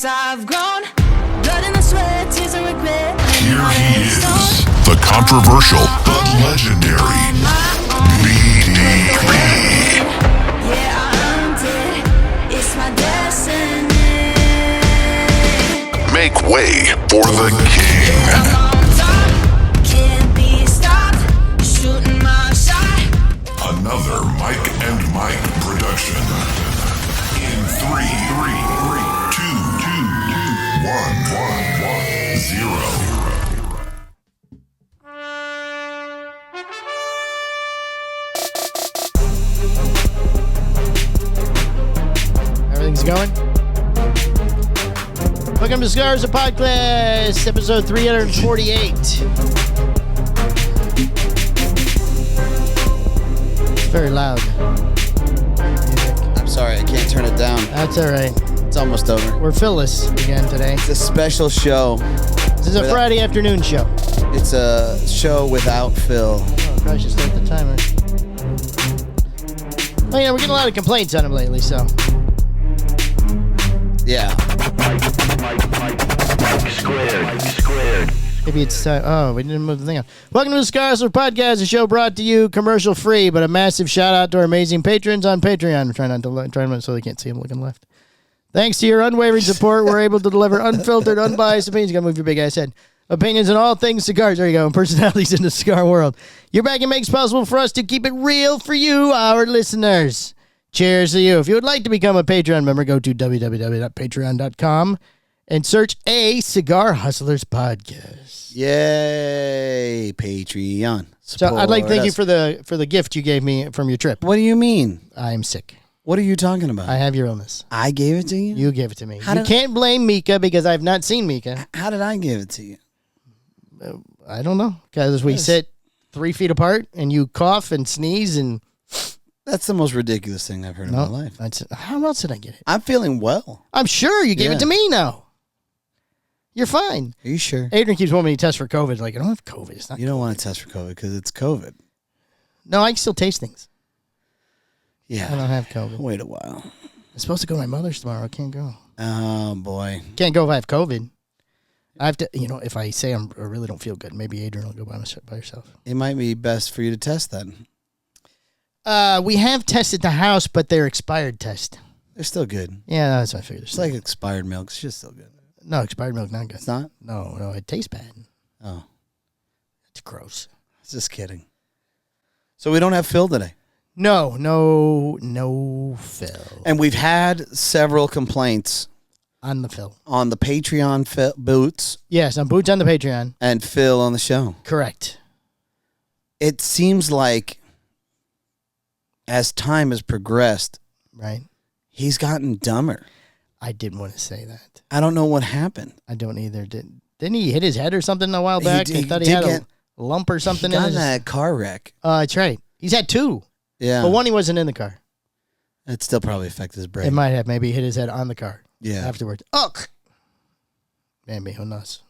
as I've grown. Blood in the sweat, tears and regret. Here he is, the controversial but legendary BDB. Yeah, I'm dead. It's my destiny. Make way for the king. Can't be stopped. Shooting my shot. Another Mike and Mike production. In 3, 2, 1, 0. Everything's going? Welcome to Cigars and Podcast, episode 348. It's very loud. I'm sorry, I can't turn it down. That's all right. It's almost over. We're Phyllis again today. It's a special show. This is a Friday afternoon show. It's a show without Phil. Oh, I probably should start the timer. Oh, yeah, we're getting a lot of complaints on him lately, so. Yeah. Squared. Maybe it's time. Oh, we didn't move the thing on. Welcome to the Cigars and Podcast, a show brought to you commercial free, but a massive shout out to our amazing patrons on Patreon. I'm trying not to so they can't see him looking left. Thanks to your unwavering support, we're able to deliver unfiltered, unbiased opinions. You gotta move your big ass head. Opinions on all things cigars. There you go. And personalities in the cigar world. Your backing makes possible for us to keep it real for you, our listeners. Cheers to you. If you would like to become a Patreon member, go to www.patreon.com and search a Cigar Hustlers Podcast. Yay, Patreon. So I'd like to thank you Support for the gift you gave me from your trip. us. What do you mean? I am sick. What are you talking about? I have your illness. I gave it to you? You gave it to me. How You did- can't blame Mika because I've not seen Mika. How did I give it to you? I don't know. Because we Yes. sit 3 feet apart and you cough and sneeze and That's the most ridiculous thing I've heard in my life. How else did I get it? I'm feeling well. I'm sure you gave Yeah. it to me now. You're fine. Are you sure? Adrian keeps wanting me to test for COVID. Like, I don't have COVID. It's not. You don't want to test for COVID because it's COVID. No, I can still taste things. I Yeah. don't have COVID. Wait a while. I'm supposed to go to my mother's tomorrow. I can't go. Oh, boy. Can't go if I have COVID. I have to, if I say I really don't feel good, maybe Adrian will go by herself. It might be best for you to test then. We have tested the house, but they're expired test. They're still good. Yeah, that's what I figured. It's like expired milk. It's just still good. No, expired milk, not good. It's not? No, it tastes bad. Oh, It's gross. just kidding. So we don't have Phil today. No, Phil. And we've had several complaints On the Phil. on the Patreon Boots Yes, on Boots on the Patreon. and Phil on the show. Correct. It seems like as time has progressed, Right. he's gotten dumber. I didn't want to say that. I don't know what happened. I don't either. Didn't he hit his head or something a while He back? did- I he thought he did had get- a lump or something He got in in his... that car wreck. That's right. He's had 2. Yeah. But one, he wasn't in the car. It still probably affected his brain. It might have. Maybe he hit his head on the car Yeah. afterwards. Ugh. Maybe. Who knows?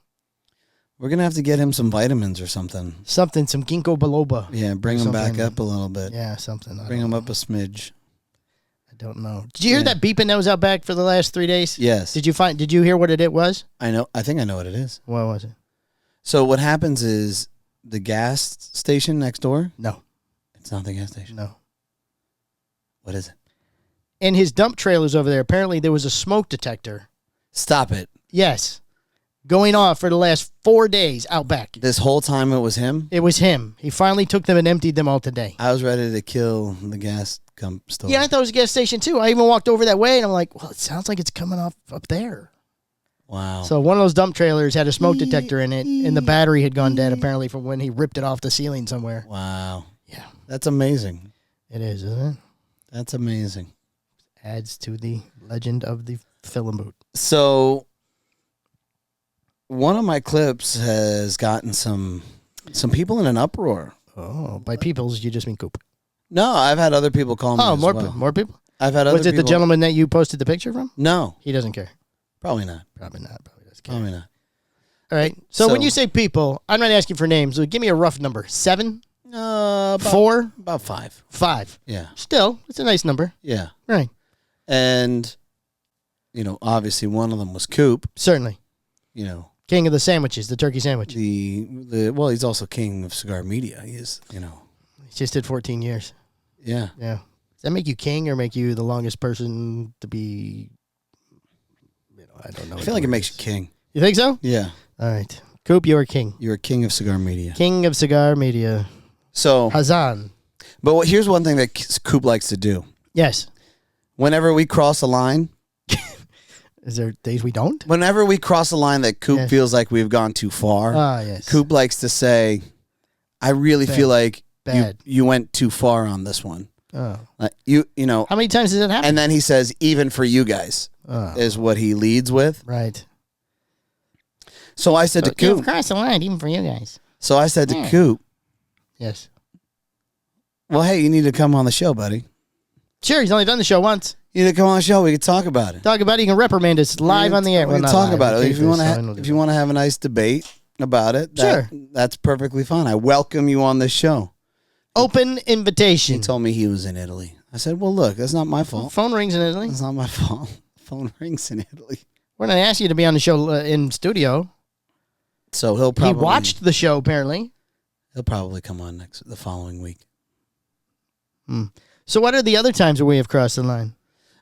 We're going to have to get him some vitamins or something. Some ginkgo biloba. Yeah, bring him back Something. up a little bit. Yeah, something. Bring him up a smidge. I don't know. Did you hear that beeping that was out back for the last 3 days? Yes. Did you hear what it was? I know. I think I know what it is. What was it? So what happens is the gas station next door. No. It's not the gas station. No. What is it? In his dump trailers over there, apparently there was a smoke detector. Stop it. Yes. Going off for the last 4 days out back. This whole time it was him. It was him. He finally took them and emptied them all today. I was ready to kill the gas store. Yeah, I thought it was a gas station too. I even walked over that way and I'm like, well, it sounds like it's coming off up there. Wow. So one of those dump trailers had a smoke detector in it and the battery had gone dead apparently from when he ripped it off the ceiling somewhere. Wow. Yeah. That's amazing. It is, isn't it? That's amazing. Adds to the legend of the film boot. So one of my clips has gotten some people in an uproar. Oh, by peoples, you just mean Coop. No, I've had other people call me. Oh, as more well. more people? I've had other Was it people. the gentleman that you posted the picture from? No, He doesn't care. probably not. Probably not. Probably doesn't care. Probably not. All right. So, So- when you say people, I'm not asking for names. So give me a rough number. 7? About, 4? About 5. 5. Yeah. Still, it's a nice number. Yeah. Right. And obviously one of them was Coop. Certainly. You know, King of the sandwiches, the turkey sandwich. well, he's also king of Cigar Media. He is, He just did 14 years. Yeah. Yeah. Does that make you king or make you the longest person to be? I don't know. I feel like it makes you king. You think so? Yeah. All right. Coop, you're a king. You're a king of Cigar Media. King of Cigar Media. So, Hazan. but here's one thing that Coop likes to do. Yes. Whenever we cross a line. Is there days we don't? Whenever we cross a line that Coop feels like we've gone too far. Yes. Coop likes to say, I really feel like Bad. you went too far on this one. Oh. You know. How many times does that happen? And then he says, even for you guys, is what he leads with. Right. So I said to You've Coop. crossed the line, even for you guys. So I said to Coop, Yes. well, hey, you need to come on the show, buddy. Sure, he's only done the show once. You need to come on the show. We can talk about it. Talk about it. You can reprimand us live on the air. We Well, can not talk live. about it. Okay, If you want to, so if you want to have a nice debate about it, Sure. that's perfectly fine. I welcome you on this show. Open invitation. He told me he was in Italy. I said, well, look, that's not my fault. Phone rings in Italy. That's not my fault. Phone rings in Italy. We're going to ask you to be on the show in studio. So he'll probably He watched the show, apparently. He'll probably come on the following week. So what are the other times where we have crossed the line?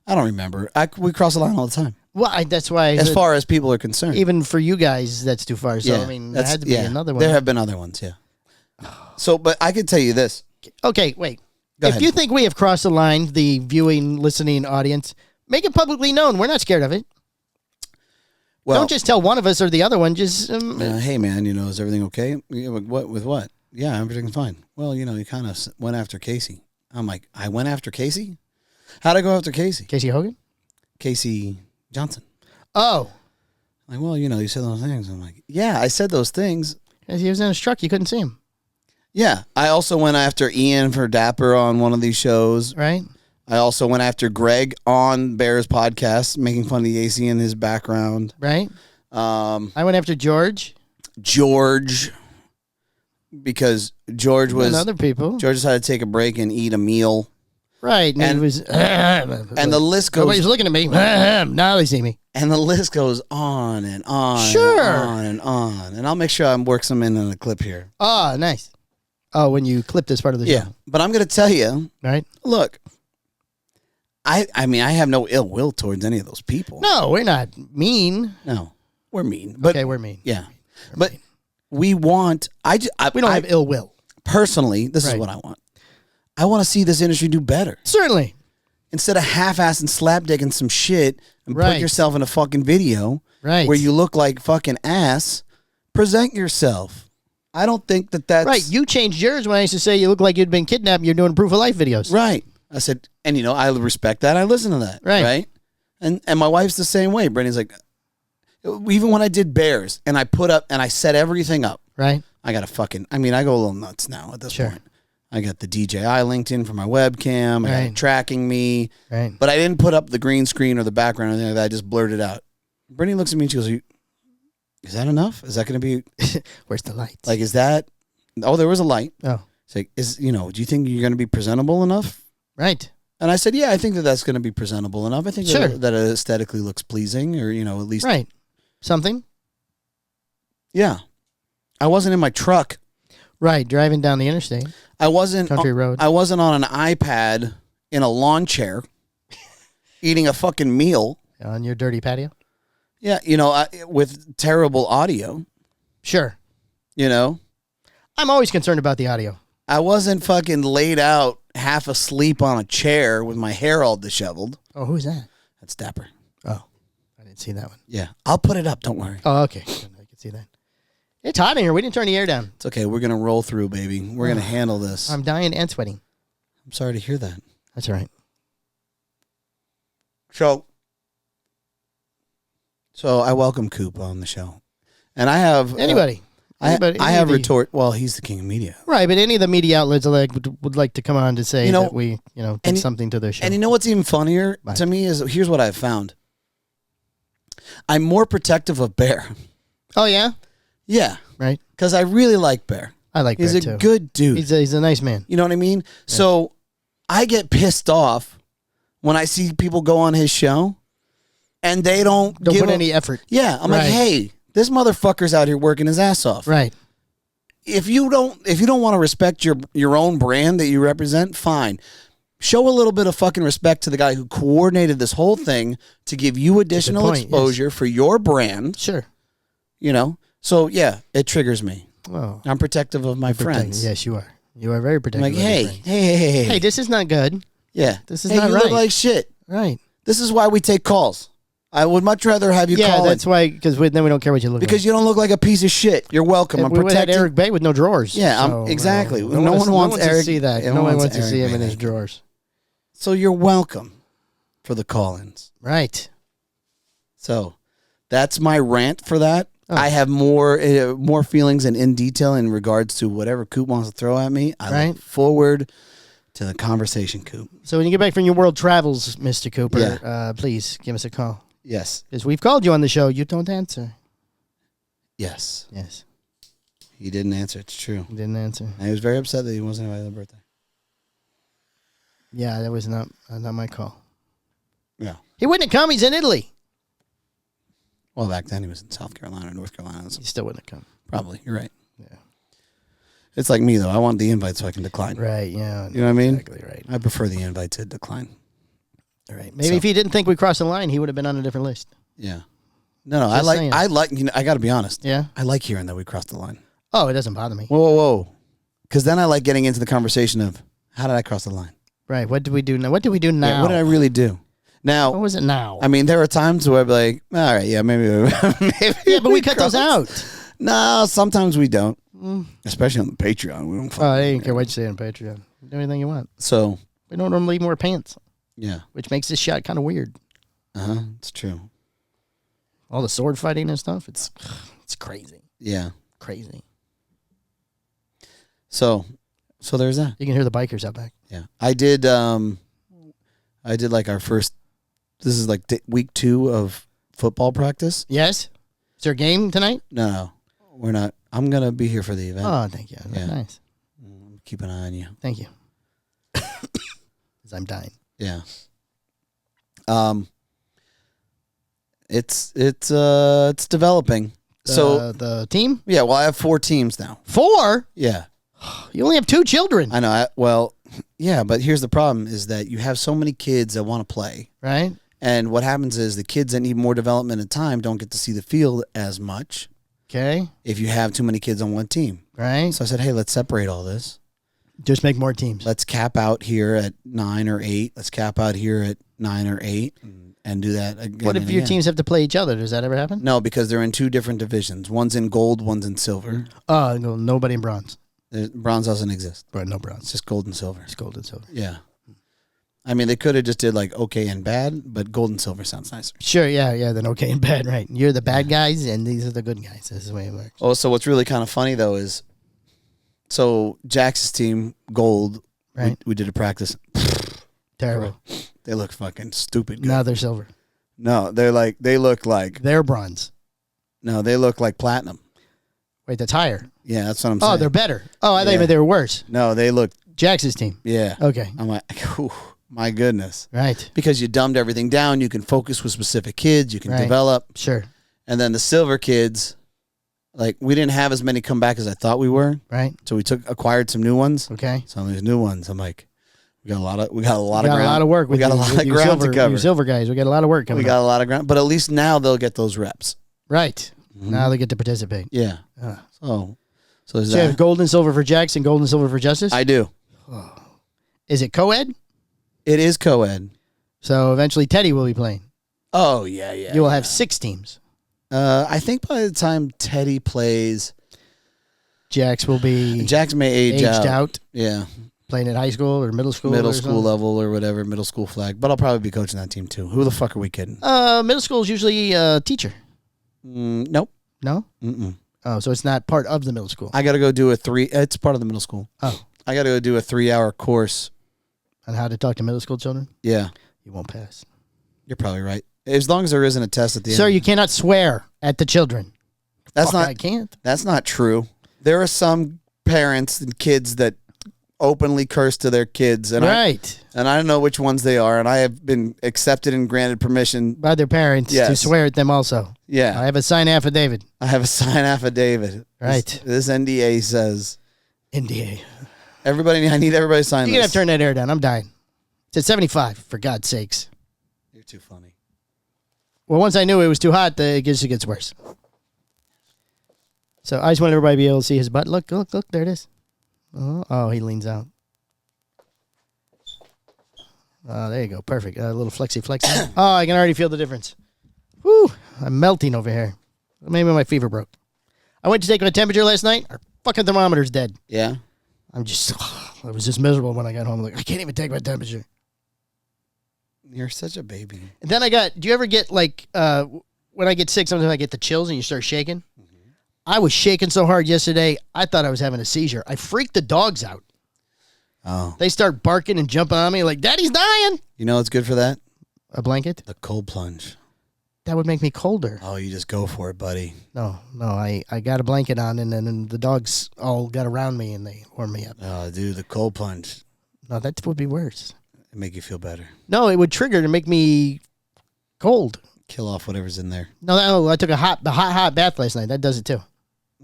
I don't remember. We cross the line all the time. Well, that's why. As far as people are concerned. Even for you guys, that's too far. So, Yeah, I mean, there had to be another one. There have been other ones, yeah. So, but I can tell you this. Okay, wait. Go If ahead. you think we have crossed the line, the viewing, listening audience, make it publicly known. We're not scared of it. Well, Don't just tell one of us or the other one. Just hey, man, is everything okay? Yeah, with what? Yeah, everything's fine. Well, you kind of went after Casey. I'm like, I went after Casey? How'd I go after Casey? Casey Hogan? Casey Johnson. Oh. Like, well, you said those things. I'm like, yeah, I said those things. As he was in his truck, you couldn't see him. Yeah, I also went after Ian for Dapper on one of these shows. Right. I also went after Greg on Bears podcast, making fun of the AC in his background. Right. I went after George. George, because George And other people. George decided to take a break and eat a meal. Right. And he was. And the list goes. Nobody's looking at me. Now they see me. And the list goes on and on. Sure. And on and on. And I'll make sure I work some in a clip here. Oh, nice. Oh, when you clip this part of the show. Yeah. But I'm going to tell you. Right. Look. I mean, I have no ill will towards any of those people. No, we're not mean. No. We're mean. But, Okay, we're mean. Yeah. But we want. We don't have ill will. Personally, this is Right. what I want. I want to see this industry do better. Certainly. Instead of half-assing slapdicking some shit and Right. put yourself in a fucking video Right. where you look like fucking ass, present yourself. I don't think that's... Right. You changed yours when I used to say you look like you'd been kidnapped and you're doing proof of life videos. Right. I said, and I respect that. I listen to that. Right. And my wife's the same way. Brittany's like, even when I did Bears and I put up and I set everything up. Right. I got I go a little nuts now at this Sure. point. I got the DJI linked in for my webcam. I got Right. it tracking me. Right. But I didn't put up the green screen or the background or anything like that. I just blurred it out. Brittany looks at me and she goes, is that enough? Is that going to be... Where's the lights? Like, is that... Oh, there was a light. Oh. It's like, do you think you're going to be presentable enough? Right. And I said, yeah, I think that's going to be presentable enough. I think Sure. that it aesthetically looks pleasing or, at least... Right. Something? Yeah. I wasn't in my truck. Right. Driving down the interstate. I wasn't... Country road. I wasn't on an iPad in a lawn chair eating a fucking meal. On your dirty patio? Yeah, with terrible audio, Sure. I'm always concerned about the audio. I wasn't fucking laid out half asleep on a chair with my hair all disheveled. Oh, who's that? That's Dapper. Oh, I didn't see that one. Yeah, I'll put it up. Don't worry. Oh, okay. I can see that. It's hot in here. We didn't turn the air down. It's okay. We're going to roll through, baby. We're going to handle this. I'm dying and sweating. I'm sorry to hear that. That's all right. So I welcome Coop on the show. And I have... Anybody. I have any- retort... Well, he's the king of media. Right, but any of the media outlets would like to come on to say that we, did and- something to their show. And you know what's even funnier Right. to me is... Here's what I've found. I'm more protective of Bear. Oh, yeah? Yeah. Right. Because I really like Bear. I like He's Bear, a too. good dude. He's a nice man. You know what I mean? So I get pissed off when I see people go on his show and they don't Don't give put any effort. Yeah, I'm Right. like, hey, this motherfucker's out here working his ass off. Right. If you don't want to respect your own brand that you represent, fine. Show a little bit of fucking respect to the guy who coordinated this whole thing to give you additional point, exposure for your brand. Sure. You know, so yeah, it triggers me. Well, I'm protective of my friends. Yes, you are. You are very I'm protective. like, of your hey, friends. hey, Hey, this is not good. yeah, this is hey, not you right. look like shit. Right. This is why we take calls. I would much rather have you Yeah, call that's in why, because then we don't care what you look because like. you don't look like a piece of shit. You're welcome. I'm we would have protecting. Eric Bay with no drawers. Yeah, so, exactly. no No one wants to Eric- see that. no No one one wants wants to see Eric him in Bay his naked. drawers. So you're welcome for the call-ins. Right. So that's my rant for that. Oh. I have more feelings and in detail in regards to whatever Coop wants to throw at me. I Right. look forward to the conversation, Coop. So when you get back from your world travels, Mr. Cooper, Yeah. please give us a call. Yes. Because we've called you on the show. You don't answer. Yes. Yes. He didn't answer. It's true. You didn't answer. And he was very upset that he wasn't invited to the birthday. Yeah, that was not my call. Yeah. He wouldn't have come. He's in Italy. Well, back then he was in South Carolina, North Carolina. So He still wouldn't have come. probably. You're right. Yeah. It's like me, though. I want the invite so I can decline. Right, yeah. You know what I mean? Exactly right. I prefer the invite to decline. All right. Maybe So- if he didn't think we crossed the line, he would have been on a different list. Yeah. No, Just saying. I like, you know, I got to be honest. Yeah? I like hearing that we crossed the line. Oh, it doesn't bother me. Whoa. Because then I like getting into the conversation of, how did I cross the line? Right. What do we do now? What do we do now? Yeah, what did I really do? Now, What was it now? I mean, there are times where I'd be like, all right, yeah, maybe. yeah, but we cut those out. No, sometimes we don't. Especially on the Patreon. We don't Oh, I fucking didn't care what you say on Patreon. Do anything you want. So, We don't normally wear pants, yeah. which makes this shot kind of weird. Uh-huh. It's true. All the sword fighting and stuff. It's crazy. Yeah. Crazy. So there's that. You can hear the bikers out back. Yeah. I did like our first, this is like week 2 of football practice. Yes? Is there a game tonight? No, we're not. I'm going to be here for the event. Oh, thank you. Yeah. Nice. Keep an eye on you. Thank you. Because I'm dying. Yeah. It's developing. So the team? yeah, well, I have 4 teams now. 4? Yeah, You only have 2 children. I know. Well, yeah, but here's the problem: is that you have so many kids that want to play, Right? and what happens is the kids that need more development and time don't get to see the field as much Okay. if you have too many kids on one team. Right? So I said, hey, let's separate all this. Just make more teams. Let's cap out here at 9 or 8. Let's cap out here at 9 or 8, and do that again. What if and your again. teams have to play each other? Does that ever happen? No, because they're in 2 different divisions. One's in gold, one's in silver. Oh, no, nobody in bronze. Bronze doesn't exist. Right, no It's bronze. just gold and silver. It's gold and silver. Yeah. I mean, they could have just did like okay and bad, but gold and silver sounds nicer. Sure, yeah, then okay and bad, right. You're the bad guys, and these are the good guys. This is the way it works. Oh, so what's really kind of funny though is, so Jax's team gold, Right. we did a practice. Terrible. They look fucking stupid good. Now they're silver. No, they look like They're bronze. they look like platinum. Wait, that's higher. Yeah, that's what I'm saying. Oh, they're better. Oh, I thought you Yeah. meant they were worse. No, they look. Jax's team. Yeah. Okay. I'm like, whew, my goodness. Right. Because you dumbed everything down, you can focus with specific kids, you can Right. develop, Sure. and then the silver kids, like we didn't have as many come back as I thought we were, Right. so we acquired some new ones. Okay. Some of these new ones, I'm like, we got a lot of We got ground. a lot of work. We with got a you- lot with of you ground silver, to cover. You silver guys. We got a lot of work coming We got up. a lot of ground, but at least now they'll get those reps. Right. Now they get to participate. Yeah. Ah. So there's So you have that. gold and silver for Jax and gold and silver for Justice? I do. Is it co-ed? It is co-ed. So eventually Teddy will be playing. Oh yeah, yeah. You will have 6 teams. I think by the time Teddy plays, Jax will be Jax may age aged out, Yeah. playing at high school or middle school. Middle or school something. level or whatever, middle school flag. But I'll probably be coaching that team too. Who the fuck are we kidding? Middle school is usually a teacher. Nope. No? Mm-mm. Oh, so it's not part of the middle school. I got to go do it's part of the middle school. Oh, I got to go do a 3-hour course. on how to talk to middle school children? Yeah. You won't pass. You're probably right. As long as there isn't a test at the Sir, end. you cannot swear at the children. That's Fuck, not I can't. That's not true. There are some parents and kids that openly curse to their kids, and Right. I don't know which ones they are, and I have been accepted and granted permission. By their parents to Yes. swear at them also. Yeah, I have a signed affidavit. I have a signed affidavit. Right. This NDA says NDA. everybody. I need everybody to sign You're going to have this. to turn that air down. I'm dying. It's at 75, for God's sakes. You're too funny. Well, once I knew it was too hot, it gets worse. So I just want everybody to be able to see his butt. Look, there it is. Oh, he leans out. Oh, there you go. Perfect. A little flexy. Oh, I can already feel the difference. Whew, I'm melting over here. Maybe my fever broke. I went to take my temperature last night. Our fucking thermometer's dead. Yeah. I was just miserable when I got home. Like, I can't even take my temperature. You're such a baby. And then do you ever get like, when I get sick, sometimes I get the chills and you start shaking? I was shaking so hard yesterday, I thought I was having a seizure. I freaked the dogs out. Oh. They start barking and jumping on me like, Daddy's dying. You know what's good for that? A blanket? The cold plunge. That would make me colder. Oh, you just go for it, buddy. No, I got a blanket on, and then the dogs all got around me, and they warmed me up. Oh, dude, the cold plunge. No, that would be worse. It make you feel better. No, it would trigger to make me cold. Kill off whatever's in there. No, I took a hot bath last night. That does it too.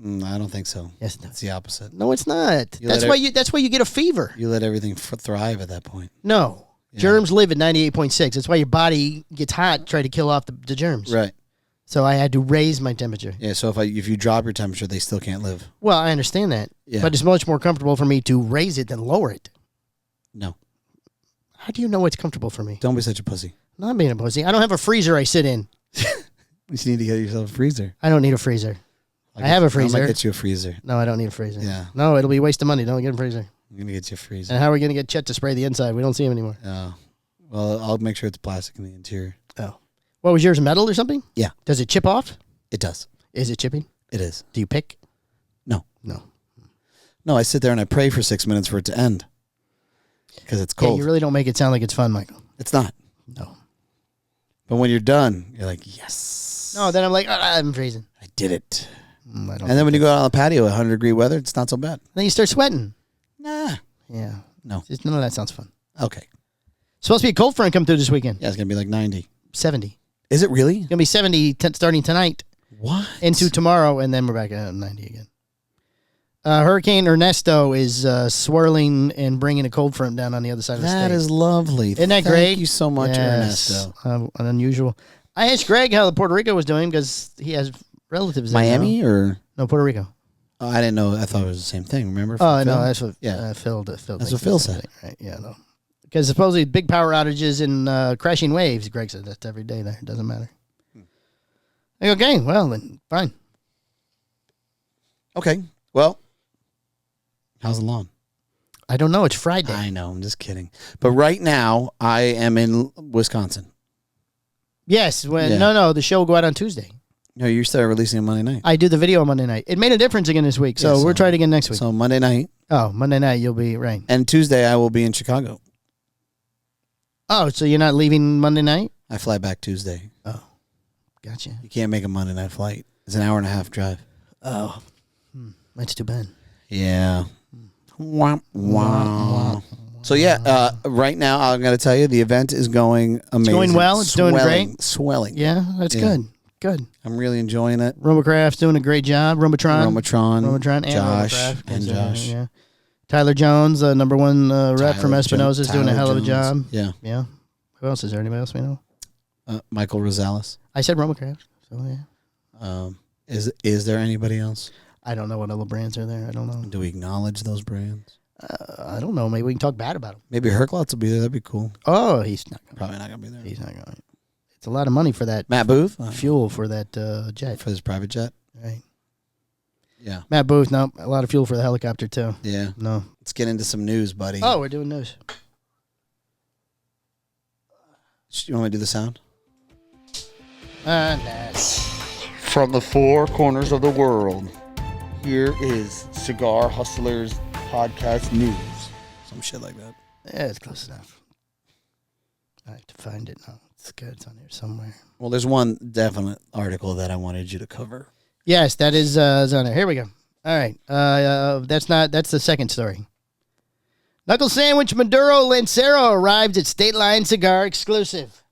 I don't think so. Yes, it It's does. the opposite. No, it's not. You That's let why that's why you get a fever. You let everything thrive at that point. No. Yeah. Germs live at 98.6. That's why your body gets hot, try to kill off the germs. Right. So I had to raise my temperature. Yeah, so if you drop your temperature, they still can't live. Well, I understand that. Yeah. But it's much more comfortable for me to raise it than lower it. No. How do you know what's comfortable for me? Don't be such a pussy. Not being a pussy. I don't have a freezer I sit in. You just need to get yourself a freezer. I don't need a freezer. I have a freezer. I might get you a freezer. No, I don't need a freezer. Yeah. No, it'll be a waste of money. Don't get a freezer. I'm going to get you a freezer. And how are we going to get Chet to spray the inside? We don't see him anymore. Oh. Well, I'll make sure it's plastic in the interior. Oh. What was yours, metal or something? Yeah. Does it chip off? It does. Is it chipping? It is. Do you pick? No. No. No, I sit there and I pray for 6 minutes for it to end. Because it's cold. Yeah, you really don't make it sound like it's fun, Michael. It's not. No. But when you're done, you're like, yes. No, then I'm like, I'm freezing. I did it. I don't And then when you go out on the patio, 100-degree weather, it's not so bad. Then you start sweating. Nah. Yeah. No. Just none of that sounds fun. Okay. Supposed to be a cold front come through this weekend. Yeah, it's going to be like 90. 70. Is it really? It's going to be 70 starting tonight What? into tomorrow, and then we're back at 90 again. Hurricane Ernesto is swirling and bringing a cold front down on the other side of the state. That is lovely. Isn't that Thank great? you so much, Yes. Ernesto. Unusual. I asked Greg how Puerto Rico was doing because he has relatives there Miami now. or? No, Puerto Rico. Oh, I didn't know. I thought it was the same thing. Remember? Oh, from no, Phil? that's what Yeah. Phil That's thinks what Phil the same said. thing, right? Yeah, no. Because supposedly big power outages and crashing waves. Greg said that's every day there. It doesn't matter. Okay, well, then fine. Okay. Well, how's the lawn? I don't know. It's Friday. I know. I'm just kidding. But right now, I am in Wisconsin. Yes. Yeah. No, the show will go out on Tuesday. No, you started releasing on Monday night. I do the video on Monday night. It made a difference again this week, so Yeah, we'll try it again next week. So Monday night Monday night you'll be right. and Tuesday, I will be in Chicago. Oh, so you're not leaving Monday night? I fly back Tuesday. Oh, gotcha. You can't make a Monday night flight. It's an hour and a half drive. Oh, that's too bad. Yeah. Wah, wah. So yeah, right now I'm going to tell you the event is going amazing. going well? It's doing great? Swelling. Yeah, that's Yeah. good. Good. I'm really enjoying it. Rumacraft's doing a great job. Rumatron and Josh, Rumacraft. and Josh. Yeah. Tyler Jones, number one rep from Espinosa, is doing a hell of a job. Yeah. Yeah. Who else is there? Anybody else we know? Michael Rosales. I said Rumacraft. So yeah. Is there anybody else? I don't know what other brands are there. I don't know. Do we acknowledge those brands? I don't know. Maybe we can talk bad about them. Maybe Herklotz will be there. That'd be cool. Oh, he's not going. Probably not gonna be there. He's not going. It's a lot of money for that Matt Booth fuel for that jet. for his private jet. Right. Yeah. Matt Booth. No, a lot of fuel for the helicopter too. Yeah. No. Let's get into some news, buddy. Oh, we're doing news. You want me to do the sound? Nice. From the four corners of the world, here is Cigar Hustlers Podcast News. Some shit like that. Yeah, it's close enough. I have to find it now. It's good. It's on here somewhere. Well, there's one definite article that I wanted you to cover. Yes, that is on there. Here we go. All right. That's the second story. Knuckle Sandwich Maduro Lancero arrived at State Line Cigar exclusive.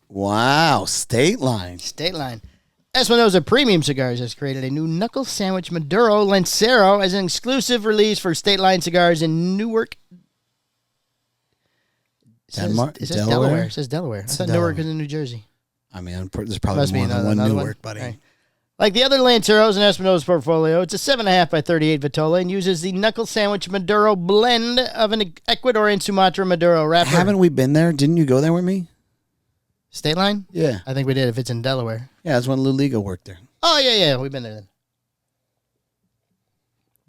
Wow, State Line. State Line. Espinosa Premium Cigars has created a new Knuckle Sandwich Maduro Lancero as an exclusive release for State Line Cigars in Newark. It says Delaware. It says Delaware. I thought Newark was in New Jersey. I mean, there's probably Must be more than one another Newark, buddy. Right. Like the other Lanceros in Espinosa's portfolio, it's a 7.5 by 38 Vitola and uses the Knuckle Sandwich Maduro blend of an Ecuadorian Sumatra Maduro wrapper. Haven't we been there? Didn't you go there with me? State Line? Yeah. I think we did if it's in Delaware. Yeah, that's when Luligo worked there. Oh, yeah. We've been there then.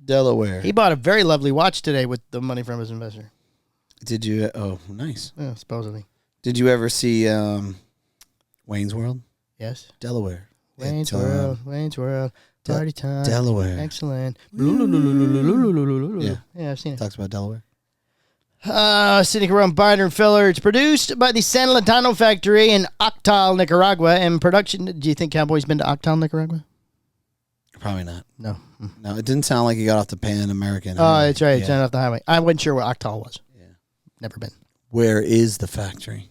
Delaware. He bought a very lovely watch today with the money from his investor. Did you? Oh, nice. Yeah, supposedly. Did you ever see Wayne's World? Yes. Delaware. Wayne's World. Party time. Delaware. Excellent. Yeah. Yeah, I've seen it. Talks about Delaware. Sitting around binder and filler. It's produced by the San Latano factory in Octal, Nicaragua. And production, do you think Cowboy's been to Octal, Nicaragua? Probably not. No. No, it didn't sound like he got off the Pan American. Oh, that's right. It's not off the highway. I wasn't sure where Octal was. Yeah. Never been. Where is the factory?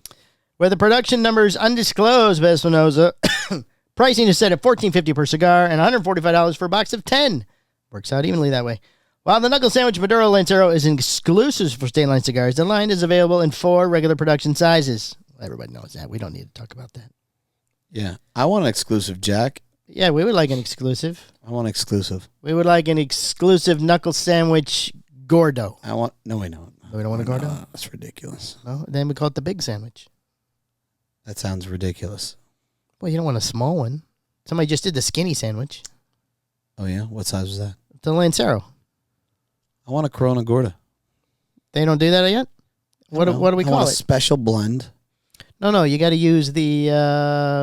Where the production number is undisclosed, Espinosa. Pricing is set at $14.50 per cigar and $145 for a box of 10. Works out evenly that way. While the Knuckle Sandwich Maduro Lancero is an exclusive for State Line Cigars, the line is available in 4 regular production sizes. Everybody knows that. We don't need to talk about that. Yeah. I want an exclusive, Jack. Yeah, we would like an exclusive. I want exclusive. We would like an exclusive Knuckle Sandwich Gordo. I want... No, we don't. We don't want a Gordo? No, that's ridiculous. No? Then we call it the Big Sandwich. That sounds ridiculous. Well, you don't want a small one. Somebody just did the skinny sandwich. Oh, yeah? What size was that? The Lancero. I want a Corona Gorda. They don't do that yet? What do we I call want it? a special blend. No, you got to use the,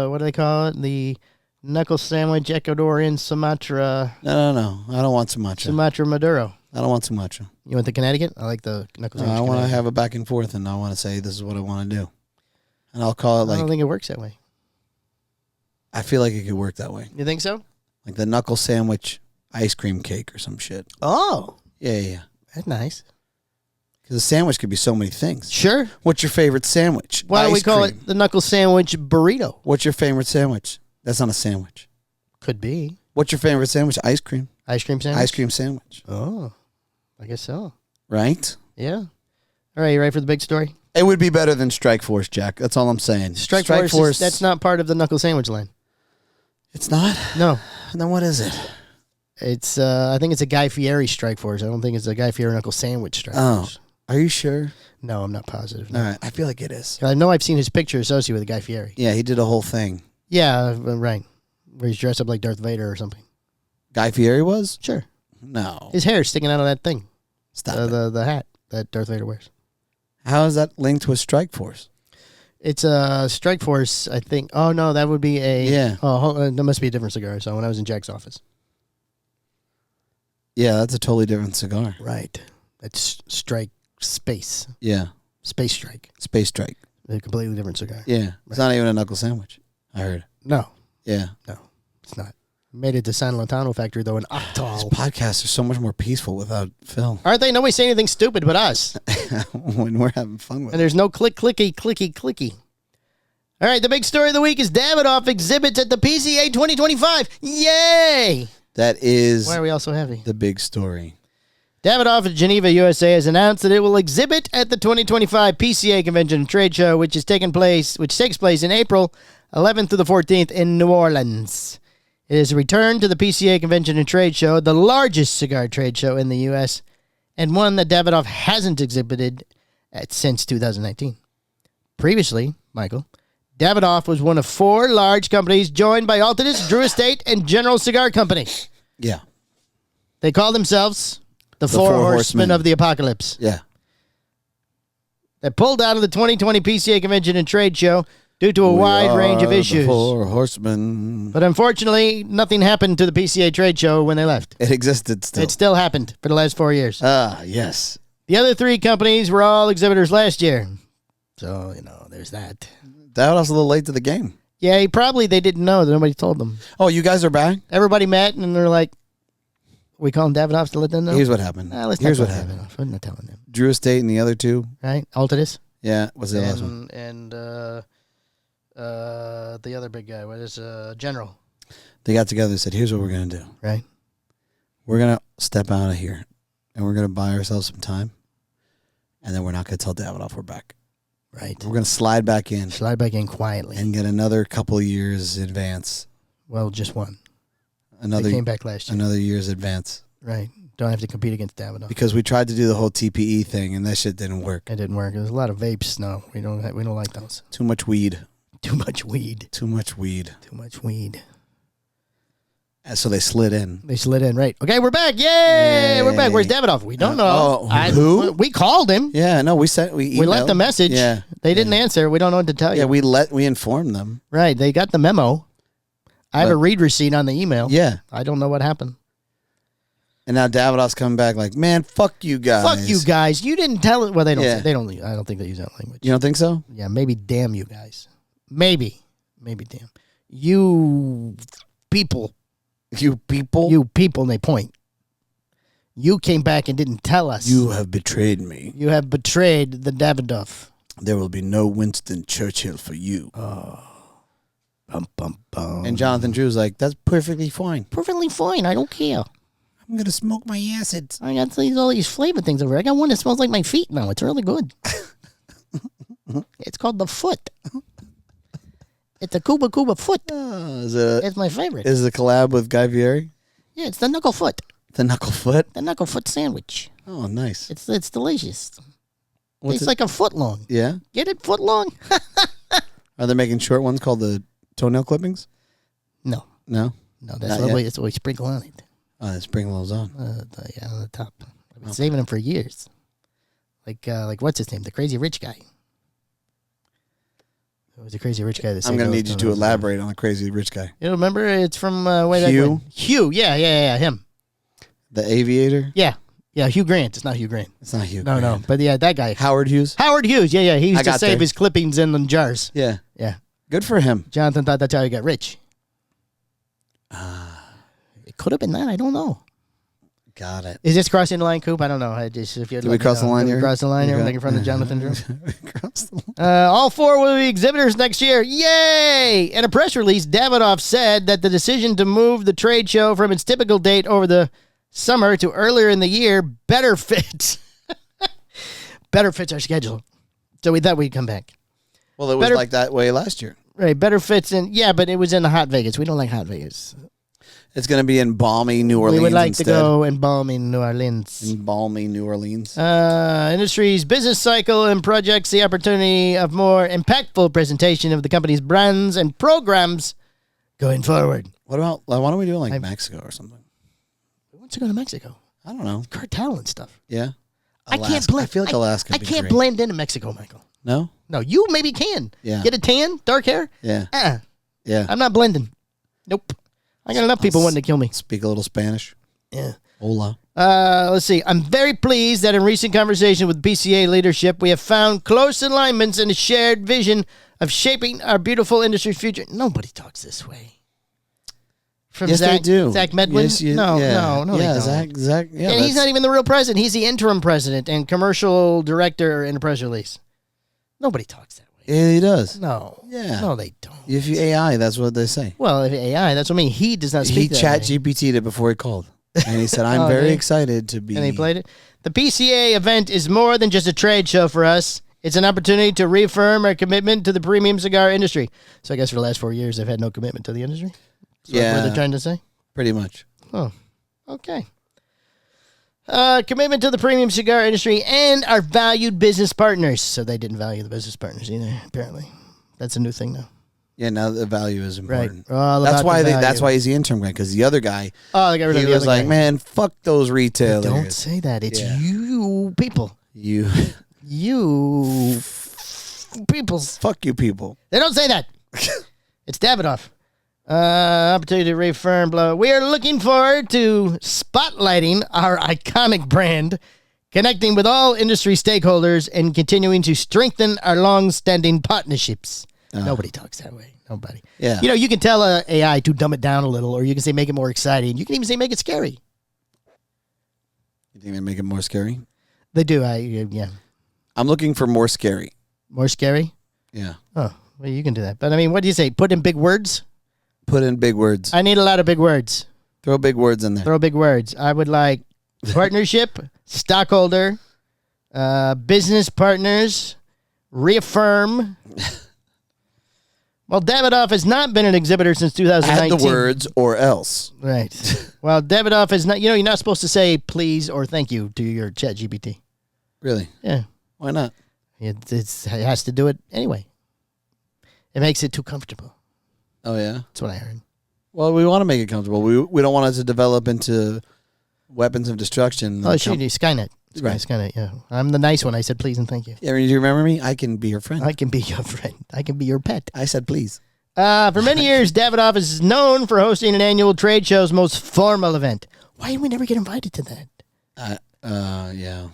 what do they call it? The Knuckle Sandwich Ecuadorian Sumatra. No. I don't want Sumatra. Sumatra Maduro. I don't want Sumatra. You want the Connecticut? I like the Knuckle Sandwich. I want to Connecticut. have a back and forth, and I want to say this is what I want to do. And I'll call it I don't like... think it works that way. I feel like it could work that way. You think so? Like the Knuckle Sandwich ice cream cake or some shit. Oh. Yeah. That's nice. Because a sandwich could be so many things. Sure. What's your favorite sandwich? Why don't we Ice call cream. it the Knuckle Sandwich Burrito? What's your favorite sandwich? That's not a sandwich. Could be. What's your favorite sandwich? Ice cream. Ice cream sandwich? Ice cream sandwich. Oh. I guess so. Right? Yeah. All right, you ready for the big story? It would be better than Strike Force, Jack. That's all I'm saying. Strike Force that's not part of the Knuckle Sandwich line. It's not? No. Then what is it? It's I think it's a Guy Fieri Strike Force. I don't think it's a Guy Fieri Knuckle Sandwich Strike Force. Are you sure? No, I'm not positive. No. All right. I feel like it is. I know I've seen his picture associated with Guy Fieri. Yeah, he did a whole thing. Yeah, right. Where he's dressed up like Darth Vader or something. Guy Fieri was? Sure. No. His hair is sticking out of that thing. Stop it. The hat that Darth Vader wears. How is that linked with Strike Force? It's a Strike Force, I think. Oh, no, that would be a... Yeah. Oh, that must be a different cigar. So when I was in Jack's office. Yeah, that's a totally different cigar. Right. That's Strike Space. Yeah. Space Strike. Space Strike. A completely different cigar. Yeah. It's not even a knuckle sandwich. I heard. No. Yeah. No, it's not. Made it to San Latano factory, though, in Octal. Podcasts are so much more peaceful without Phil. Aren't they? Nobody say anything stupid but us. When we're having fun with And it. there's no clicky. All right, the big story of the week is Davidoff exhibits at the PCA 2025. Yay! That is Why are we all so happy? the big story. Davidoff of Geneva, USA, has announced that it will exhibit at the 2025 PCA Convention and Trade Show, which takes place in April 11th through the 14th in New Orleans. It is a return to the PCA Convention and Trade Show, the largest cigar trade show in the U.S., and one that Davidoff hasn't exhibited at since 2019. Previously, Michael, Davidoff was one of 4 large companies joined by Altadis, Drew Estate, and General Cigar Company. Yeah. They call themselves the Four Horsemen of the Apocalypse. Yeah. They pulled out of the 2020 PCA Convention and Trade Show due to a wide range of issues. The Four Horsemen. But unfortunately, nothing happened to the PCA Trade Show when they left. It existed still. It still happened for the last 4 years. Yes. The other 3 companies were all exhibitors last year. So, there's that. That was a little late to the game. Yeah, they didn't know that nobody told them. Oh, you guys are back? Everybody met and they're like, We call him Davidoff to let them know? Here's what happened. Here's what happened. I'm not telling them. Drew Estate and the other two. Right? Altidus? Yeah. What's the last one? And the other big guy. What is General? They got together and said, here's what we're going to do. Right. We're going to step out of here, and we're going to buy ourselves some time, and then we're not going to tell Davidoff we're back. Right. We're going to slide back in. Slide back in quietly. And get another couple of years advance. Well, just one. Another They came back last year. Another year's advance. Right. Don't have to compete against Davidoff. Because we tried to do the whole TPE thing, and that shit didn't work. It didn't work. There's a lot of vapes. No, we don't like those. Too much weed. Too much weed. Too much weed. Too much weed. And so they slid in. They slid in, right. Okay, we're back. Yay! We're back. Where's Davidoff? We don't know. Who? We called him. Yeah, no, we left a message. Yeah. They didn't answer. We don't know what to tell you. Yeah, we informed them. Right. They got the memo. I have a read receipt on the email. Yeah. I don't know what happened. And now Davidoff's coming back like, man, fuck you guys. Fuck you guys. You didn't tell it. Well, they don't. Yeah. They don't. I don't think they use that language. You don't think so? Yeah, maybe damn you guys. Maybe damn. You people. You people? You people, and they point. You came back and didn't tell us. You have betrayed me. You have betrayed the Davidoff. There will be no Winston Churchill for you. Bum, bum, bum. And Jonathan Drew's like, that's perfectly fine. Perfectly fine. I don't care. I'm going to smoke my acid. I got all these flavor things over here. I got one that smells like my feet now. It's really good. It's called the foot. It's a Cuba foot. It's my favorite. Is the collab with Guy Fieri? Yeah, it's the knuckle foot. The knuckle foot? The knuckle foot sandwich. Oh, nice. It's delicious. What's It's it? like a foot long. Yeah? Get it? Foot long? Are they making short ones called the toenail clippings? No. No? No, Not yet. that's what we sprinkle on it. Oh, they sprinkle those on. On the top. I've been saving them for years. Like what's his name? The crazy rich guy. It was the crazy rich guy. That I'm going to need you to elaborate. elaborate on the crazy rich guy. You remember? It's from way back Hugh? when. Hugh, yeah, him. The aviator? Yeah, Hugh Grant. It's not Hugh Grant. It's not Hugh. No, Grant. but yeah, that guy. Howard Hughes? Howard Hughes, yeah. He used I to got save there. his clippings in the jars. Yeah. Yeah. Good for him. Jonathan thought that's how he got rich. It could have been that. I don't know. Got it. Is this crossing the line, Coop? I don't know. If Did we cross the line here? We cross the line here. Okay. Making fun of Jonathan Drew. Cross the line. All four will be exhibitors next year. Yay! In a press release, Davidoff said that the decision to move the trade show from its typical date over the summer to earlier in the year better fits our schedule. So we thought we'd come back. Well, it was like that way last year. Right, better fits in. Yeah, but it was in the hot Vegas. We don't like hot Vegas. It's going to be in balmy New Orleans We would like instead. to go and bomb in New Orleans. In balmy New Orleans. Industry's business cycle and projects the opportunity of more impactful presentation of the company's brands and programs going forward. What about, why don't we do it like Mexico or something? Who wants to go to Mexico? I don't know. Cartel and stuff. Yeah? I can't blend. I feel like Alaska I would be can't great. blend into Mexico, Michael. No? No, you maybe can. Yeah. Get a tan, dark hair. Yeah. Yeah. I'm not blending. Nope. I got enough people wanting to kill me. Speak a little Spanish. Yeah. Hola. Let's see. I'm very pleased that in recent conversation with PCA leadership, we have found close alignments and a shared vision of shaping our beautiful industry's future. Nobody talks this way. From Yes, Zach, they do. Zach Medwin? Yes, No, yeah. they Yeah, don't. Zach. Yeah, And he's not even the real president. He's the interim president and commercial director in a press release. Nobody talks that way. Yeah, he does. No. Yeah. No, they don't. If you AI, that's what they say. Well, if AI, that's what I mean. He does not He speak that chat way. GPT'd it before he called. And he said, I'm Oh, very did he? excited to be. And he played it. The PCA event is more than just a trade show for us. It's an opportunity to reaffirm our commitment to the premium cigar industry. So I guess for the last 4 years, they've had no commitment to the industry. Is that what they're trying to say? Pretty much. Oh, okay. Commitment to the premium cigar industry and our valued business partners. So they didn't value the business partners either, apparently. That's a new thing now. Yeah, now the value is important. All That's about why the that's value. why he's the interim guy, because the other guy, Oh, they got rid of he the was other like, guy. man, fuck those retailers. Don't say that. It's Yeah. you people. You You people. fuck you people. They don't say that. It's Davidoff. Opportunity to reaffirm. Blah. We are looking forward to spotlighting our iconic brand, connecting with all industry stakeholders, and continuing to strengthen our long-standing partnerships. Nobody talks that way. Nobody. Yeah. You know, you can tell AI to dumb it down a little, or you can say make it more exciting. You can even say make it scary. You think they make it more scary? They do. Yeah. I'm looking for more scary. More scary? Yeah. Oh, well, you can do that. But I mean, what do you say? Put in big words? Put in big words. I need a lot of big words. Throw big words in there. Throw big words. I would like partnership, stockholder, business partners, reaffirm. Well, Davidoff has not been an exhibitor since 2019. Add the words or else. Right. Well, Davidoff is not, you're not supposed to say please or thank you to your chat GPT. Really? Yeah. Why not? It has to do it anyway. It makes it too comfortable. Oh, yeah? That's what I heard. Well, we want to make it comfortable. We don't want it to develop into weapons of destruction. Oh, shoot, Skynet. Right. Skynet, yeah. I'm the nice one. I said please and thank you. Yeah, do you remember me? I can be your friend. I can be your friend. I can be your pet. I said please. For many years, Davidoff is known for hosting an annual trade show's most formal event. Why did we never get invited to that? Yeah.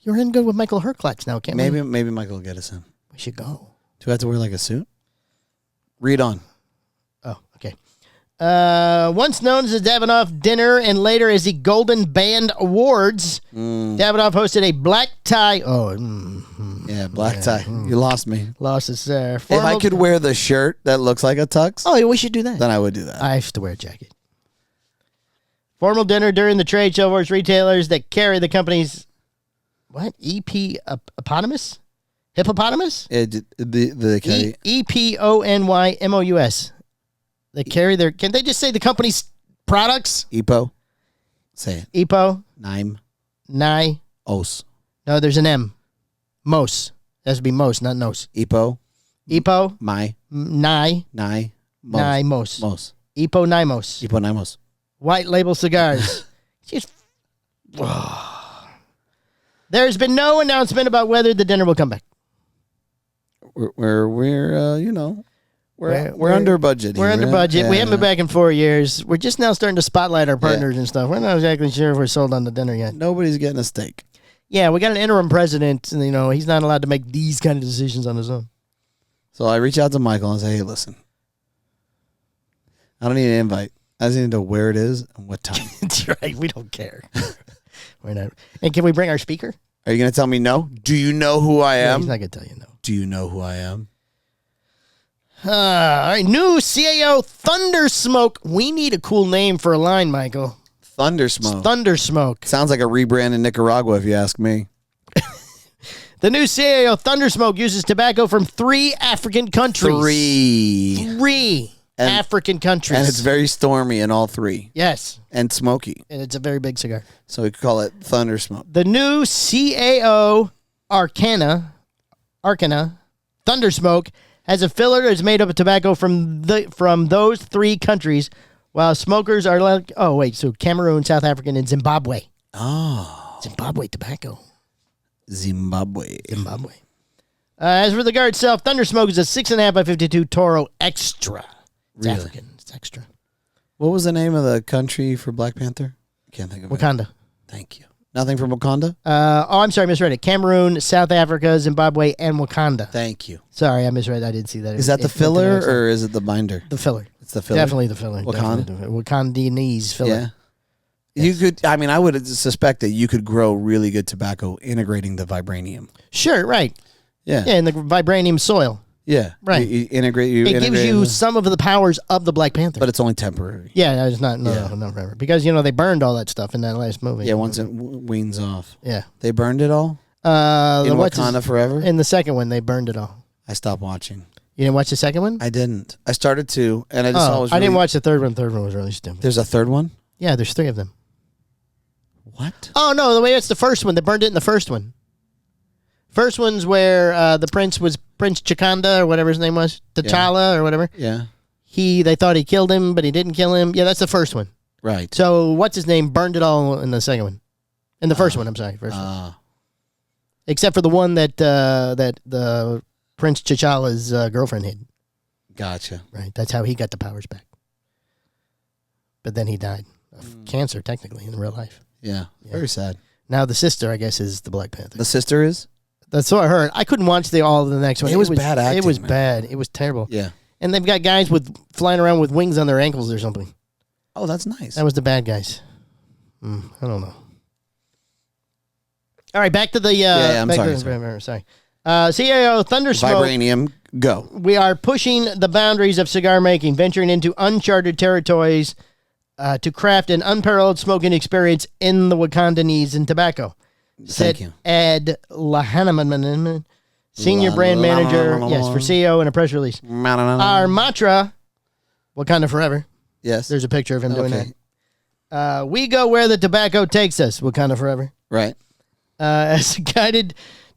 You're in good with Michael Herklatz now, can't we? Maybe Michael will get us in. We should go. Do I have to wear like a suit? Read on. Oh, okay. Once known as the Davidoff Dinner and later as the Golden Band Awards, Davidoff hosted a black tie. Yeah, black tie. You lost me. Lost his If I could wear the shirt that looks like a tux, Oh, we should do that. then I would do that. I have to wear a jacket. Formal dinner during the trade show for retailers that carry the company's what? Eponymous? Hippopotamus? The EPONYMOUS. They carry their. Can they just say the company's products? EPO. Say it. EPO. Nime. Nye. Os. No, there's an M. Mos. That has to be Mos, not Nos. EPO. EPO. My. Nye. Nye. Mos. Nye Mos. Mos. EPO Nymos. EPO Nymos. White label cigars. Just. There's been no announcement about whether the dinner will come back. We're under budget. We're here. under budget. Yeah. We haven't been back in 4 years. We're just now starting to spotlight our partners and stuff. We're not exactly sure if we're sold on the dinner yet. Nobody's getting a steak. Yeah, we got an interim president, and he's not allowed to make these kind of decisions on his own. So I reach out to Michael and say, hey, listen. I don't need an invite. I just need to know where it is and what time. That's right. We don't care. We're not. And can we bring our speaker? Are you going to tell me no? Do you know who I No, am? he's not going to tell you no. Do you know who I am? All right, new CAO Thundersmoke. We need a cool name for a line, Michael. Thundersmoke. Thundersmoke. Sounds like a rebrand in Nicaragua, if you ask me. The new CAO Thundersmoke uses tobacco from 3 African countries. 3 African countries. And it's very stormy in all 3. Yes. And smoky. And it's a very big cigar. So we could call it Thundersmoke. The new CAO Arcana Thundersmoke has a filler that is made up of tobacco from those 3 countries, while smokers are like, so Cameroon, South Africa, and Zimbabwe. Oh. Zimbabwe tobacco. Zimbabwe. As for the cigar itself, Thundersmoke is a 6.5 by 52 Toro Extra. It's Really? African. It's extra. What was the name of the country for Black Panther? I can't think of it. Wakanda. Thank you. Nothing from Wakanda? I'm sorry, I misread it. Cameroon, South Africa, Zimbabwe, and Wakanda. Thank you. Sorry, I misread. I didn't see that. Is that the filler or is it the binder? The filler? It's the filler. Definitely the filler. Wakanda? Definitely. Wakandanese filler. Yeah. You could, I would suspect that you could grow really good tobacco integrating the vibranium. Sure, right. Yeah. Yeah, in the vibranium soil. Yeah. Right. You integrate. It gives you some of the powers of the Black Panther. But it's only temporary. Yeah, it's not. No, not forever. Because, they burned all that stuff in that last movie. Yeah, once it weans off. Yeah. They burned it all? In Wakanda Forever? In the second one, they burned it all. I stopped watching. You didn't watch the second one? I didn't. I started to, and I just saw it was I didn't really- watch the third one. The third one was really stupid. There's a third one? Yeah, there's 3 of them. What? Oh, no, the way it's the first one. They burned it in the first one. First one's where the prince was Prince Chakanda or whatever his name was. T'Challa or whatever. Yeah. They thought he killed him, but he didn't kill him. Yeah, that's the first one. Right. So, what's his name burned it all in the second one. In the first one, I'm sorry. First one. Except for the one that the Prince T'Challa's girlfriend hid. Gotcha. Right. That's how he got the powers back. But then he died of cancer, technically, in real life. Yeah. Very sad. Now the sister, I guess, is the Black Panther. The sister is? That's what I heard. I couldn't watch all of the next one. It was bad acting, It was man. bad. It was terrible. Yeah. And they've got guys flying around with wings on their ankles or something. Oh, that's nice. That was the bad guys. I don't know. All right, back to the. I'm back sorry. to sorry. CAO Thundersmoke. Vibranium, go. We are pushing the boundaries of cigar making, venturing into uncharted territories to craft an unparalleled smoking experience in the Wakandanese in tobacco. Said Thank you. Ed Lahanaman, senior brand manager, yes, for CEO in a press release. Our mantra, Wakanda forever. Yes. There's a picture of him doing Okay. that. We go where the tobacco takes us, Wakanda forever. Right. As guided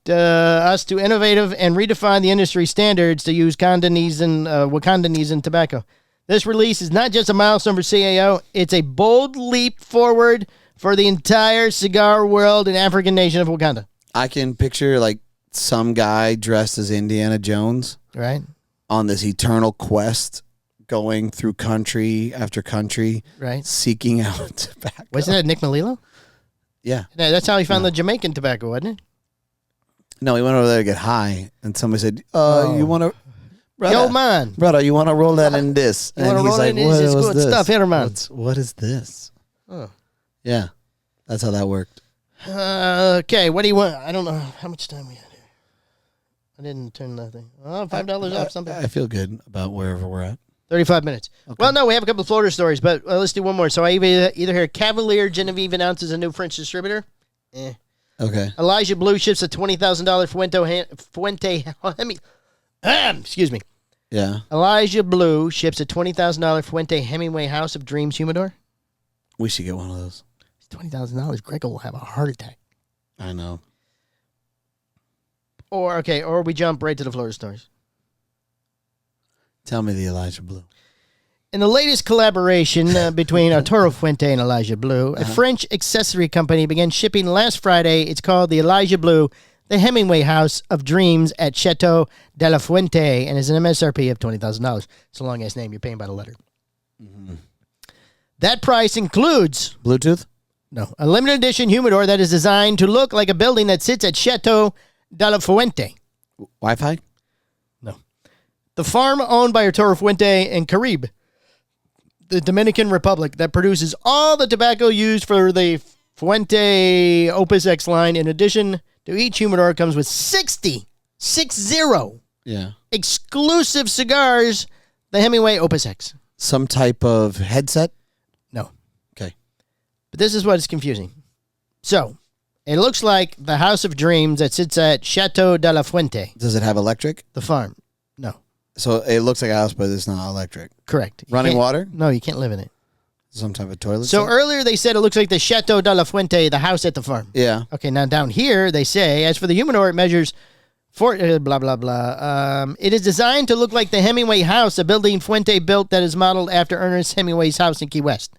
us to innovative and redefine the industry standards to use Wakandanese in tobacco. This release is not just a milestone for CAO, it's a bold leap forward for the entire cigar world and African nation of Wakanda. I can picture like some guy dressed as Indiana Jones Right? on this eternal quest, going through country after country, Right. seeking out tobacco. Wasn't that Nick Melillo? Yeah. Yeah, that's how he found the Jamaican tobacco, wasn't it? No, he went over there to get high, and somebody said, you want to... Yo, man. Brother, you want to roll that in this? You wanna And he's roll it like, in this? what It's was good this? stuff here, man. What is this? Oh. Yeah, that's how that worked. Okay, what do you want? I don't know how much time we got here. I didn't turn that thing. Oh, $5 off something. I feel good about wherever we're at. 35 minutes. Well, no, we have a couple of Florida stories, but let's do one more. So I either hear Cavalier Genevieve announces a new French distributor. Okay. Elijah Blue ships a $20,000 excuse me. Yeah. Elijah Blue ships a $20,000 Fuente Hemingway House of Dreams humidor. We should get one of those. $20,000. Greg will have a heart attack. I know. Or we jump right to the Florida stories. Tell me the Elijah Blue. In the latest collaboration between Arturo Fuente and Elijah Blue, a French accessory company began shipping last Friday. It's called the Elijah Blue, the Hemingway House of Dreams at Chateau de la Fuente, and is an MSRP of $20,000. It's a long-ass name. You're paying by the letter. Mm-hmm. That price includes... Bluetooth? No. A limited edition humidor that is designed to look like a building that sits at Chateau de la Fuente. Wi-Fi? No. The farm owned by Arturo Fuente and Caribe, the Dominican Republic, that produces all the tobacco used for the Fuente Opus X line. In addition to each humidor, comes with 60 Yeah. exclusive cigars, the Hemingway Opus X. Some type of headset? No. Okay. But this is what is confusing. So, it looks like the House of Dreams that sits at Chateau de la Fuente, Does it have electric? the farm. No. So it looks like a house, but it's not electric. Correct. You Running can't- water? No, you can't live in it. Some type of toilet? So set? earlier they said it looks like the Chateau de la Fuente, the house at the farm. Yeah. Okay, now down here they say, as for the humidor, it measures blah, blah, blah. It is designed to look like the Hemingway house, a building Fuente built that is modeled after Ernest Hemingway's house in Key West.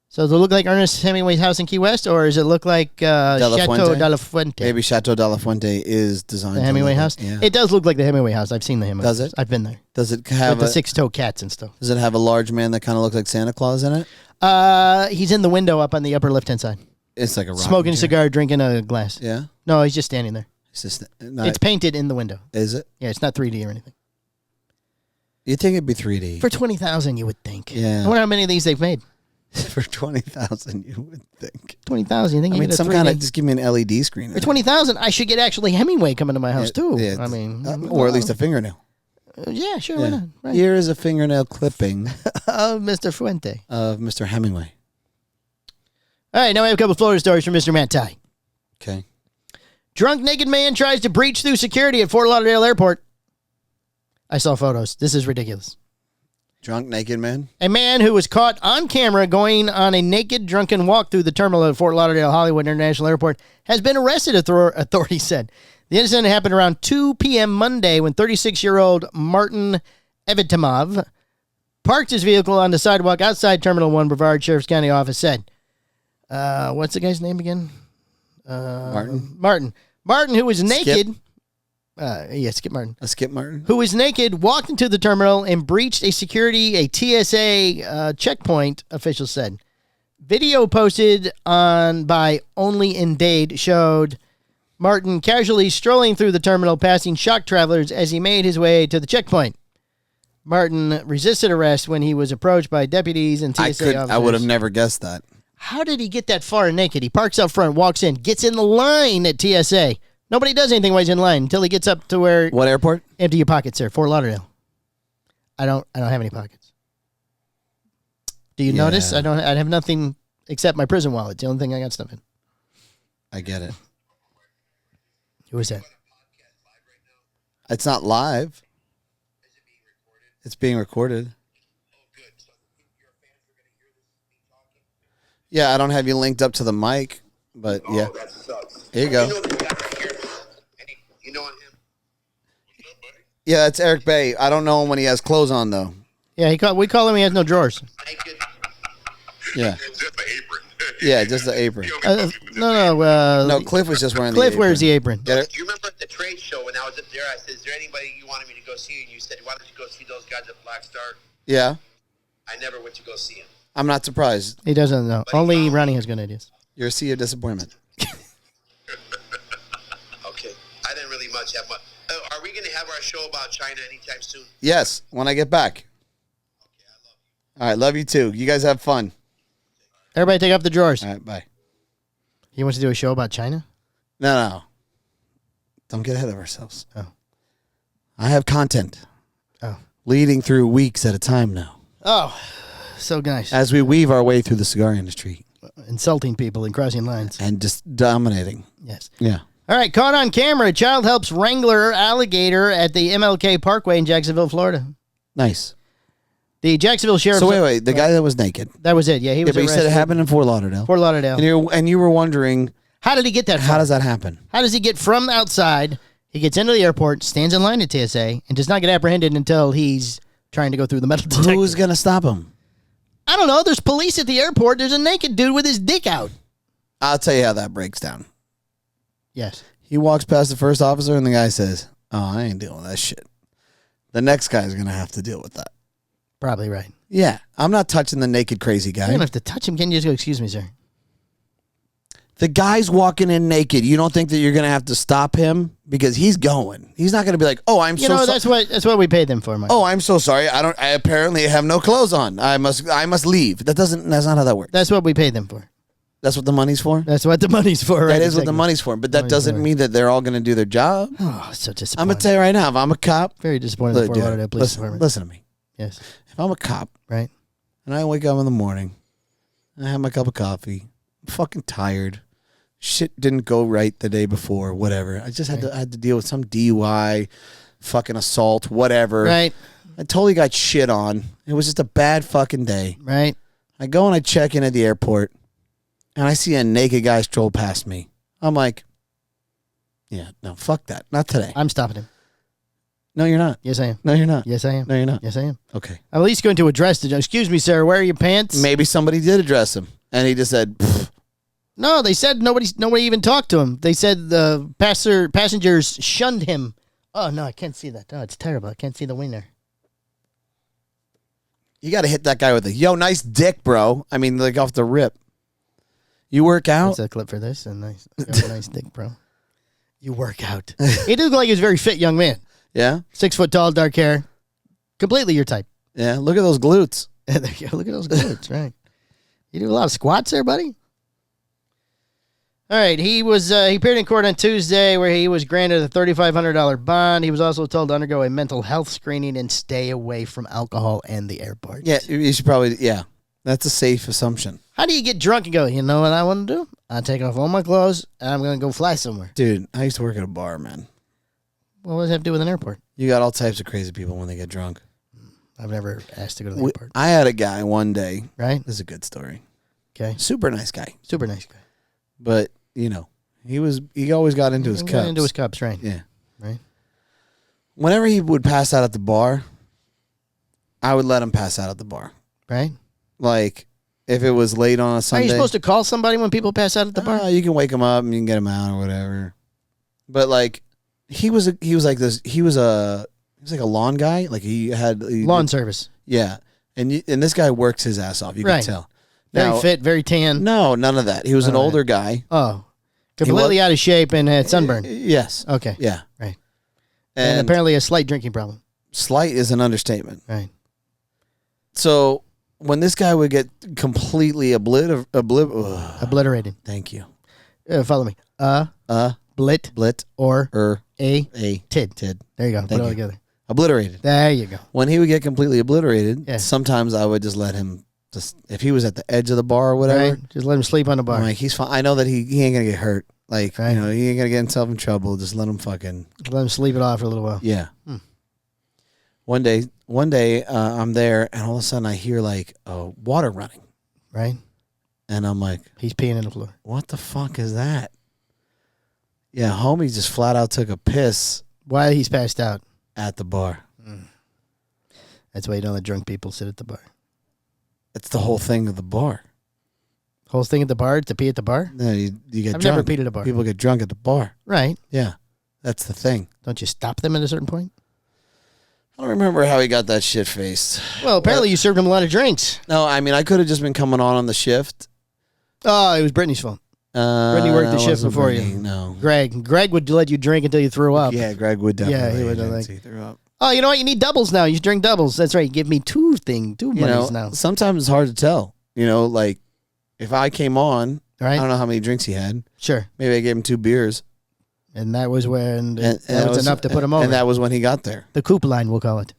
So does it look like Ernest Hemingway's house in Key West, or does it look like Chateau Fuente? de la Fuente? Maybe Chateau de la Fuente is designed The to Hemingway look house? like- Yeah. It does look like the Hemingway house. I've seen the Hemingway Does house. it? I've been there. Does it have With the six-toe cats and stuff. Does it have a large man that kind of looks like Santa Claus in it? He's in the window up on the upper left-hand side. It's like a rocking Smoking a chair. cigar, drinking a glass. Yeah. No, he's just standing there. It's just not, It's painted in the window. is it? Yeah, it's not 3D or anything. You think it'd be 3D For 20,000, you would think. Yeah. I wonder how many of these they've made. for 20,000? You would think. 20,000. You think I you mean, get a some 3D? kind of just give me an LED screen. For 20,000, I should get actually Hemingway coming to my house too. Yeah, I mean, or at least a fingernail. yeah, sure, why Yeah. not? Right. Here is a fingernail clipping Mr. Fuente. of Mr. Hemingway. All right, now we have a couple of Florida stories from Mr. Matt Ty. Okay. Drunk naked man tries to breach through security at Fort Lauderdale Airport. I saw photos. This is ridiculous. Drunk naked man. A man who was caught on camera going on a naked, drunken walk through the terminal at Fort Lauderdale Hollywood International Airport has been arrested, authorities said. The incident happened around 2 p.m. Monday when 36-year-old Martin Evitamov parked his vehicle on the sidewalk outside Terminal 1, Brevard Sheriff's County office said. What's the guy's name again? Martin. Martin, who was naked. Skip. Skip Martin. Skip Martin. Who was naked, walked into the terminal and breached a TSA checkpoint, officials said. Video posted by Only in Dade showed Martin casually strolling through the terminal, passing shock travelers as he made his way to the checkpoint. Martin resisted arrest when he was approached by deputies and TSA officers. I would have never guessed that. How did he get that far naked? He parks up front, walks in, gets in the line at TSA. Nobody does anything while he's in line until he gets up to where... What airport? Empty your pockets, sir. Fort Lauderdale. I don't have any pockets. Do you notice? I have nothing except my prison wallet. It's the only thing I got stuff in. I get it. Who is that? It's not live. It's being recorded. Yeah, I don't have you linked up to the mic, but yeah. That sucks. Here you go. You know the guy here? You know him? Yeah, that's Eric Bay. I don't know him when he has clothes on, though. Yeah, we call him. He has no drawers. Naked. Yeah. It's just the apron. Yeah, just the apron. No. Cliff was just wearing Cliff the apron. wears the apron. Get it? Do you remember at the trade show when I was up there, I said, is there anybody you wanted me to go see? And you said, why don't you go see those guys at Black Star? Yeah. I never went to go see him. I'm not surprised. He doesn't know. Only Ronnie has good ideas. You're a sea of disappointment. Okay. I didn't really much have much. Are we going to have our show about China anytime soon? Yes, when I get back. All right, love you too. You guys have fun. Everybody take up the drawers. All right, bye. He wants to do a show about China? No. Don't get ahead of ourselves. Oh. I have content. Oh. Leading through weeks at a time now. Oh, so nice. As we weave our way through the cigar industry. Insulting people and crossing lines. And just dominating. Yes. Yeah. All right, caught on camera. A child helps wrangler alligator at the MLK Parkway in Jacksonville, Florida. Nice. The Jacksonville Sheriff's... So wait. The guy that was naked. That was it. Yeah, he was But you said it happened in Fort Lauderdale. Fort Lauderdale. And you were wondering... How did he get that far? How does that happen? How does he get from outside? He gets into the airport, stands in line at TSA, and does not get apprehended until he's trying to go through the metal detector. Who's going to stop him? I don't know. There's police at the airport. There's a naked dude with his dick out. I'll tell you how that breaks down. Yes. He walks past the first officer, and the guy says, I ain't dealing with that shit. The next guy's going to have to deal with that. Probably right. Yeah. I'm not touching the naked crazy You guy. don't have to touch him. Can you just go, excuse me, sir? The guy's walking in naked. You don't think that you're going to have to stop him? Because he's going. He's not going to be like, oh, I'm You know, sorry. that's what we paid them for, Mike. Oh, I'm so sorry. I apparently have no clothes on. I must leave. That's not how that works. That's what we paid them for. That's what the money's for? That's what the money's for, right? That is what the money's for. But that doesn't mean that they're all going to do their job. Oh, so disappointing. I'm going to tell you right now, if I'm a cop. Very disappointed in the Fort dude, Lauderdale Police Department. listen to me. Yes. If I'm a cop. Right. And I wake up in the morning. And I have my cup of coffee. I'm fucking tired. Shit didn't go right the day before. Whatever. I just had to deal with some DUI, fucking assault, whatever. Right. I totally got shit on. It was just a bad fucking day. Right. I go and I check in at the airport. And I see a naked guy stroll past me. I'm like, yeah, no, fuck that. Not today. I'm stopping him. No, you're not. Yes, I am. No, you're not. Yes, I am. No, you're not. Yes, I am. Okay. I'm at least going to address the... Excuse me, sir. Where are your pants? Maybe somebody did address him. And he just said, pfft. No, they said nobody even talked to him. They said the passengers shunned him. Oh, no, I can't see that. Oh, it's terrible. I can't see the wiener. You got to hit that guy with a, yo, nice dick, bro. I mean, like off the rip. You work out? That's a clip for this. And nice, nice dick, bro. You work out. He did look like he was a very fit young man. Yeah? 6 foot tall, dark hair. Completely your type. Yeah, look at those glutes. There you go. Look at those glutes, right. You do a lot of squats there, buddy? All right, he appeared in court on Tuesday where he was granted a $3,500 bond. He was also told to undergo a mental health screening and stay away from alcohol and the airport. Yeah, you should probably, yeah. That's a safe assumption. How do you get drunk and go, you know what I want to do? I'll take off all my clothes and I'm going to go fly somewhere. Dude, I used to work at a bar, man. What does that have to do with an airport? You got all types of crazy people when they get drunk. I've never asked to go to the airport. I had a guy one day. Right? This is a good story. Okay. Super nice guy. Super nice guy. But, you know, he always got into his He cups. got into his cups, right. Yeah. Right. Whenever he would pass out at the bar, I would let him pass out at the bar. Right? Like, if it was late on a Are Sunday. you supposed to call somebody when people pass out at the bar? You can wake him up and you can get him out or whatever. But like, he was like a lawn guy. Like he Lawn service. Yeah, and this guy works his ass off. You Right. can tell. Very Now, fit, very tan. No, none of that. He was an All right. older guy. Oh. Completely out of shape and had sunburn. Yes. Okay. Yeah. Right. And, And apparently a slight drinking problem. slight is an understatement. Right. So when this guy would get completely Obliterated. Thank you. Follow me. Blit. Blit. Or. A. Tid. Tid. There you go. Put Thank it all you. together. Obliterated. There you go. When he would get completely obliterated, Yeah. sometimes I would just let him, if he was at the edge of the bar or whatever, Right? Just let him sleep on the bar. I'm like, he's fine. I know that he ain't going to get hurt. Like, Right. he ain't going to get himself in trouble. Just let him fucking. Let him sleep it off for a little while. Yeah. One day, I'm there, and all of a sudden I hear like water running, Right? and I'm like, He's peeing in the floor. "What the fuck is that?" Yeah, homie just flat out took a piss While he's passed out. at the bar. That's why you don't let drunk people sit at the bar. It's the whole thing of the bar. Whole thing at the bar to pee at the bar? No, you get I've drunk. never peed at a bar. People get drunk at the bar. Right. Yeah, that's the thing. Don't you stop them at a certain point? I don't remember how he got that shit faced. Well, apparently you served him a lot of drinks. No, I mean I could have just been coming on the shift. Oh, it was Brittany's fault. Brittany worked the it shift wasn't before Brittany, you. No. Greg would let you drink until you threw up. Yeah, Greg would definitely. Yeah, he would have, once like- he threw up. Oh, you know what? You need doubles now. You should drink doubles. That's right. Give me two You monies know, now. sometimes it's hard to tell. You know, like if I came on, I Right? don't know how many drinks he had. Sure. Maybe I gave him 2 beers. And that was when And that was enough to put him over. And that was when he got there. The coop line, we'll call it.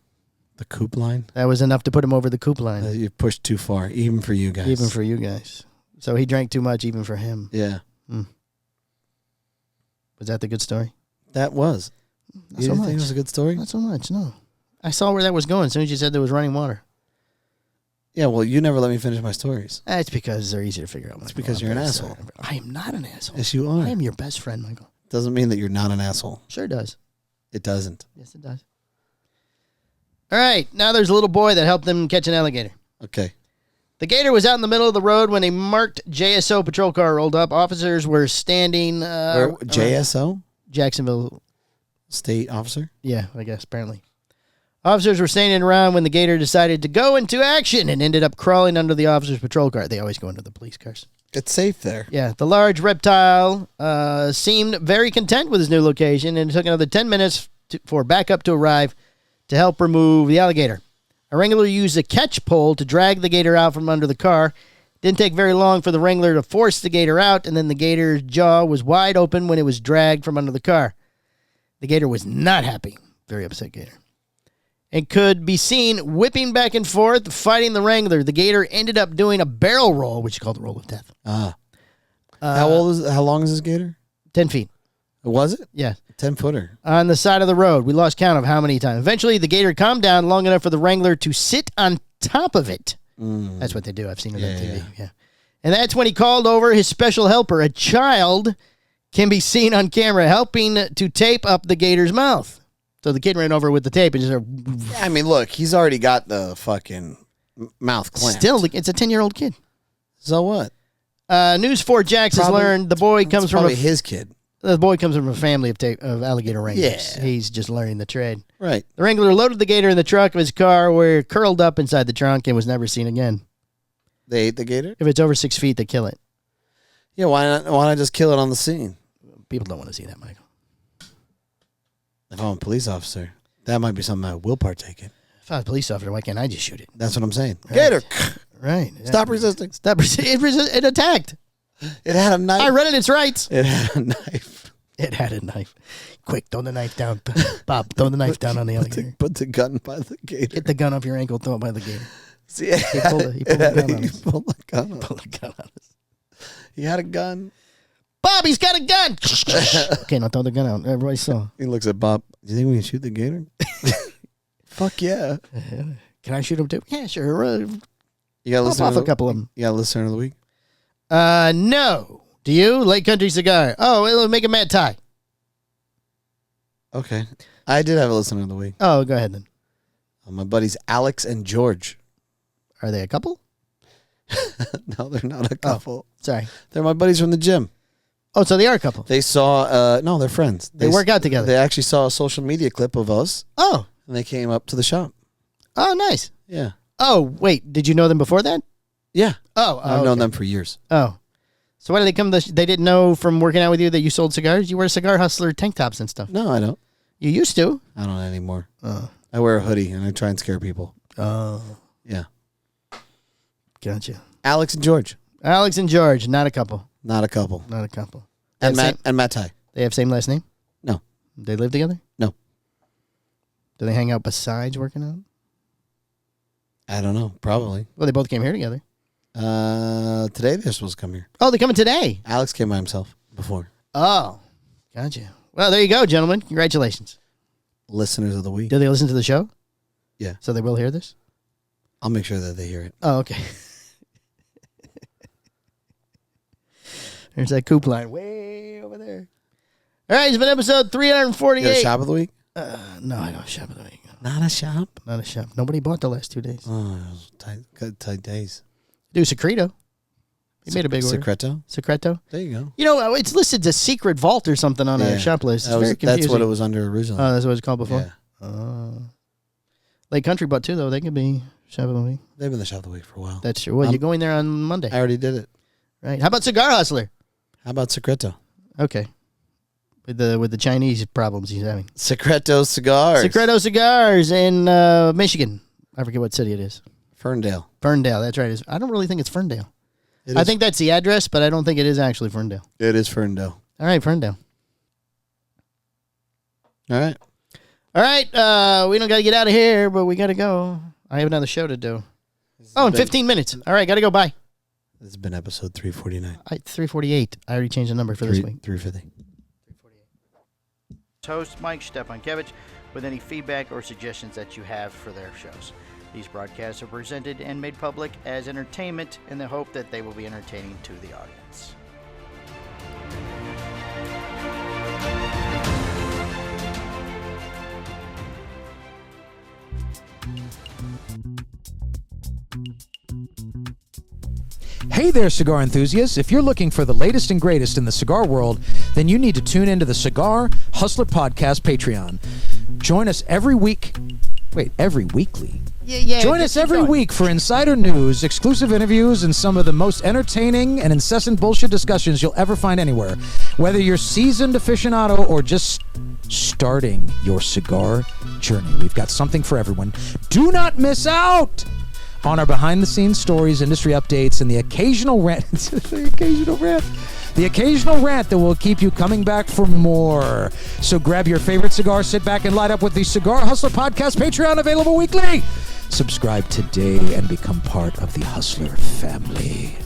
The coop line? That was enough to put him over the coop line, You pushed too far, even for you guys. even for you guys. So he drank too much, even for him. Yeah, Was that the good story? that was. Not You so didn't much. think it was a good story? Not so much. No. I saw where that was going as soon as you said there was running water. Yeah, well, you never let me finish my stories. That's because they're easy to figure out. It's because you're an asshole. I am not an asshole. Yes, you are. I am your best friend, Michael. Doesn't mean that you're not an asshole. Sure does. It doesn't. Yes, it does. All right. Now there's a little boy that helped him catch an alligator. Okay. The gator was out in the middle of the road when a marked JSO patrol car rolled up. Officers were standing. Where, JSO? Jacksonville. State officer? Yeah, I guess, apparently. Officers were standing around when the gator decided to go into action and ended up crawling under the officer's patrol car. They always go under the police cars. It's safe there. Yeah, the large reptile seemed very content with his new location, and it took another 10 minutes for backup to arrive to help remove the alligator. A wrangler used a catch pole to drag the gator out from under the car. Didn't take very long for the wrangler to force the gator out, and then the gator's jaw was wide open when it was dragged from under the car. The gator was not happy. Very upset gator. And could be seen whipping back and forth, fighting the wrangler. The gator ended up doing a barrel roll, which is called the roll of death. How long is this gator? 10 feet. Was it? Yeah. 10-footer. On the side of the road. We lost count of how many times. Eventually, the gator calmed down long enough for the wrangler to sit on top of it. That's what they do. I've seen it on TV. Yeah. And that's when he called over his special helper. A child can be seen on camera helping to tape up the gator's mouth. So the kid ran over with the tape and just I mean, look, he's already got the fucking mouth clamped. still, it's a 10-year-old kid. So what? News 4 Jax has Probably- learned the boy comes It's from probably his kid. the boy comes from a family of alligator wranglers. Yeah. He's just learning the trade. Right. The wrangler loaded the gator in the trunk of his car, where it curled up inside the trunk and was never seen again. They ate the gator? If it's over 6 feet, they kill it. Yeah, why not just kill it on the scene? People don't want to see that, Michael. If I'm a police officer, that might be something I will partake in. If I was a police officer, why can't I just shoot it? That's what I'm saying. Gator! Right. Yeah. Stop resisting. It attacked. It had a knife. I read it. It's rights. It had a knife. It had a knife. Quick, throw the knife down. Bob, throw the knife down on the alligator. Put the gun by the gator. Get the gun off your ankle, throw it by the gator. See, He pulled the gun on he us. pulled the gun on Pull the gun on us. He had a gun. Bob, he's got a gun. Okay, now throw the gun out. Everybody saw. He looks at Bob. Do you think we can shoot the gator? Fuck yeah. Can I shoot him too? Yeah, sure. You got Pop listener off a couple of them. You got listener of the week? No. Do you? Lake Country Cigar. Oh, it'll make a mad tie. Okay. I did have a listener of the week. Oh, go ahead then. My buddies Alex and George. Are they a couple? No, they're not a couple. Sorry. They're my buddies from the gym. Oh, so they are a couple. They saw, no, they're friends. They work out together. They actually saw a social media clip of us, Oh. and they came up to the shop. Oh, nice. Yeah. Oh, wait. Did you know them before that? Yeah. Oh, I've known okay. them for years. Oh. So why did they come? They didn't know from working out with you that you sold cigars? You wear Cigar Hustler tank tops and stuff. No, I don't. You used to. I don't anymore. Oh. I wear a hoodie, and I try and scare people. Oh. Yeah. Gotcha. Alex and George. Alex and George, not a couple. Not a couple. Not a couple. And They have Matt and Matt Ty. They have same last name? No. They live together? No. Do they hang out besides working out? I don't know. Probably. Well, they both came here together. Today they're supposed to come here. Oh, they're coming today. Alex came by himself before. Oh, gotcha. Well, there you go, gentlemen. Congratulations. Listeners of the week. Do they listen to the show? Yeah. So they will hear this? I'll make sure that they hear it. Oh, okay. There's that coop line way over there. All right, it's been episode 348. You got a shop of the week? No, I don't shop of the week. Not a shop? Not a shop. Nobody bought the last 2 days. Oh, tight days. Do Secreto. He made a big order. Secreto? Secreto. There you go. You know, it's listed as Secret Vault or something on a shop list. It's very confusing. That's what it was under originally. Oh, that's what it's called before? Yeah. Lake Country bought too, though. They could be shop of the week. They've been the shop of the week for a while. That's true. Well, you're going there on Monday. I already did it. Right. How about Cigar Hustler? How about Secreto? Okay. With the Chinese problems he's having. Secreto Cigars. Secreto Cigars in Michigan. I forget what city it is. Ferndale. Ferndale, that's right. I don't really think it's Ferndale. I think that's the address, but I don't think it is actually Ferndale. It is Ferndale. All right, Ferndale. All right. All right, we don't got to get out of here, but we got to go. I have another show to do. Oh, in 15 minutes. All right, got to go. Bye. This has been episode 349. 348. I already changed the number for this week. 350. Host Mike Stepankevich with any feedback or suggestions that you have for their shows. These broadcasts are presented and made public as entertainment in the hope that they will be entertaining to the audience. Hey there, cigar enthusiasts. If you're looking for the latest and greatest in the cigar world, then you need to tune into the Cigar Hustler Podcast Patreon. Join us every week. Wait, every weekly? Yeah. Join us every week for insider news, exclusive interviews, and some of the most entertaining and incessant bullshit discussions you'll ever find anywhere. Whether you're seasoned aficionado or just starting your cigar journey, we've got something for everyone. Do not miss out on our behind-the-scenes stories, industry updates, and the occasional rant. The occasional rant that will keep you coming back for more. So grab your favorite cigar, sit back, and light up with the Cigar Hustler Podcast Patreon, available weekly. Subscribe today and become part of the Hustler family.